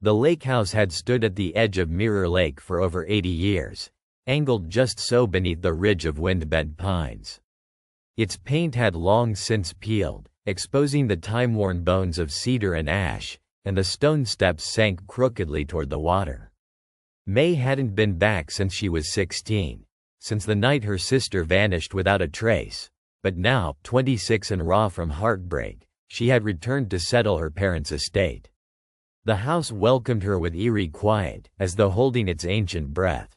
The lake house had stood at the edge of Mirror Lake for over 80 years, angled just so beneath the ridge of wind-bent pines. Its paint had long since peeled, exposing the time-worn bones of cedar and ash, and the stone steps sank crookedly toward the water. May hadn't been back since she was 16, since the night her sister vanished without a trace, but now, 26 and raw from heartbreak, she had returned to settle her parents' estate. The house welcomed her with eerie quiet, as though holding its ancient breath.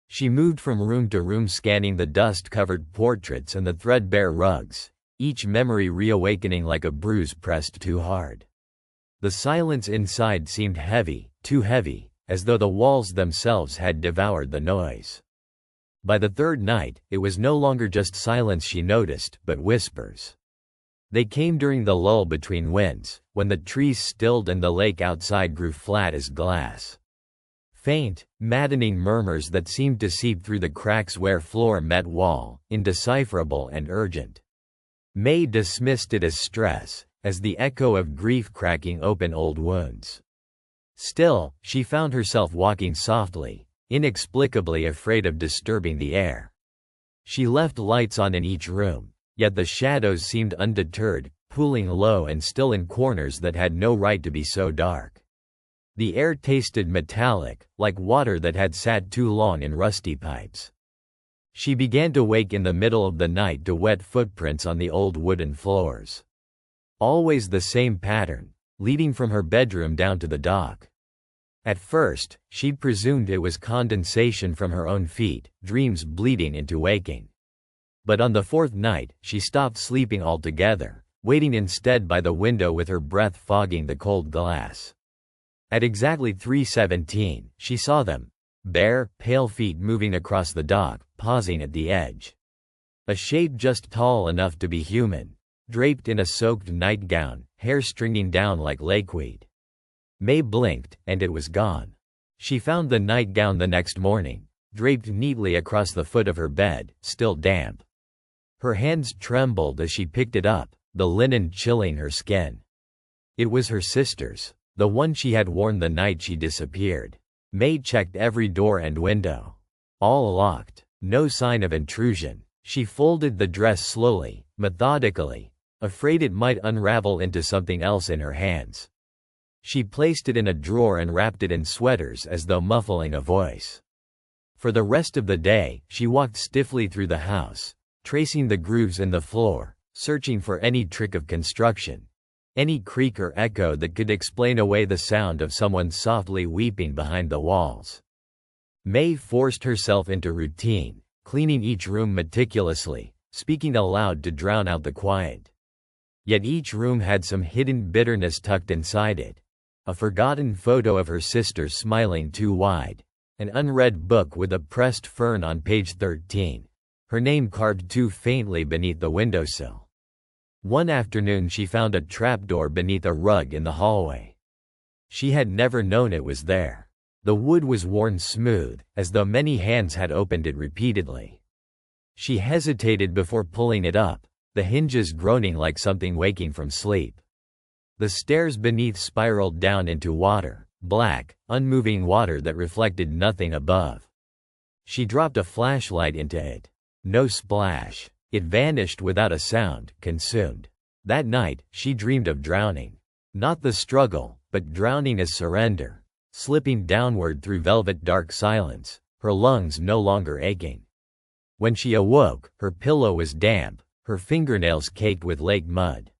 She moved from room to room scanning the dust-covered portraits and the threadbare rugs, each memory reawakening like a bruise pressed too hard. The silence inside seemed heavy, too heavy, as though the walls themselves had devoured the noise. By the third night, it was no longer just silence she noticed, but whispers. They came during the lull between winds, when the trees stilled and the lake outside grew flat as glass. Faint, maddening murmurs that seemed to seep through the cracks where floor met wall, indecipherable and urgent. May dismissed it as stress, as the echo of grief cracking open old wounds. Still, she found herself walking softly, inexplicably afraid of disturbing the air. She left lights on in each room, yet the shadows seemed undeterred, pooling low and still in corners that had no right to be so dark. The air tasted metallic, like water that had sat too long in rusty pipes. She began to wake in the middle of the night to wet footprints on the old wooden floors. Always the same pattern, leading from her bedroom down to the dock. At first, she'd presumed it was condensation from her own feet, dreams bleeding into waking. But on the fourth night, she stopped sleeping altogether, waiting instead by the window with her breath fogging the cold glass. At exactly 3:17, she saw them, bare, pale feet moving across the dock, pausing at the edge. A shape just tall enough to be human, draped in a soaked nightgown, hair stringing down like lakeweed. May blinked, and it was gone. She found the nightgown the next morning, draped neatly across the foot of her bed, still damp. Her hands trembled as she picked it up, the linen chilling her skin. It was her sister's, the one she had worn the night she disappeared. May checked every door and window. All locked, no sign of intrusion. She folded the dress slowly, methodically, afraid it might unravel into something else in her hands. She placed it in a drawer and wrapped it in sweaters as though muffling a voice. For the rest of the day, she walked stiffly through the house, tracing the grooves in the floor, searching for any trick of construction, any creak or echo that could explain away the sound of someone softly weeping behind the walls. May forced herself into routine, cleaning each room meticulously, speaking aloud to drown out the quiet. Yet each room had some hidden bitterness tucked inside it. A forgotten photo of her sister smiling too wide, an unread book with a pressed fern on page 13, her name carved too faintly beneath the windowsill. One afternoon she found a trapdoor beneath a rug in the hallway. She had never known it was there. The wood was worn smooth, as though many hands had opened it repeatedly. She hesitated before pulling it up, the hinges groaning like something waking from sleep. The stairs beneath spiraled down into water, black, unmoving water that reflected nothing above. She dropped a flashlight into it. No splash. It vanished without a sound, consumed. That night, she dreamed of drowning. Not the struggle, but drowning as surrender, slipping downward through velvet dark silence, her lungs no longer aching. When she awoke, her pillow was damp, her fingernails caked with lake mud.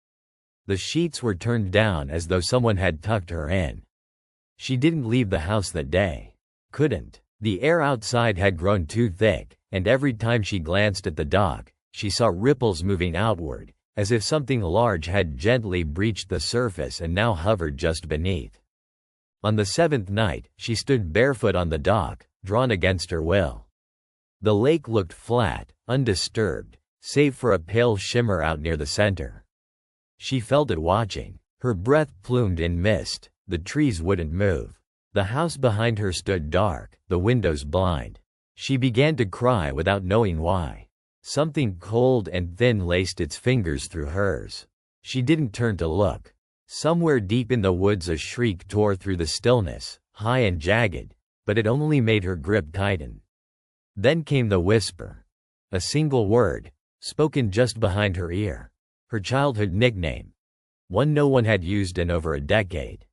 The sheets were turned down as though someone had tucked her in. She didn't leave the house that day. Couldn't. The air outside had grown too thick, and every time she glanced at the dock, she saw ripples moving outward, as if something large had gently breached the surface and now hovered just beneath. On the seventh night, she stood barefoot on the dock, drawn against her will. The lake looked flat, undisturbed, save for a pale shimmer out near the center. She felt it watching, her breath plumed in mist, the trees wouldn't move. The house behind her stood dark, the windows blind. She began to cry without knowing why. Something cold and thin laced its fingers through hers. She didn't turn to look. Somewhere deep in the woods a shriek tore through the stillness, high and jagged, but it only made her grip tighten. Then came the whisper. A single word, spoken just behind her ear. Her childhood nickname. One no one had used in over a decade.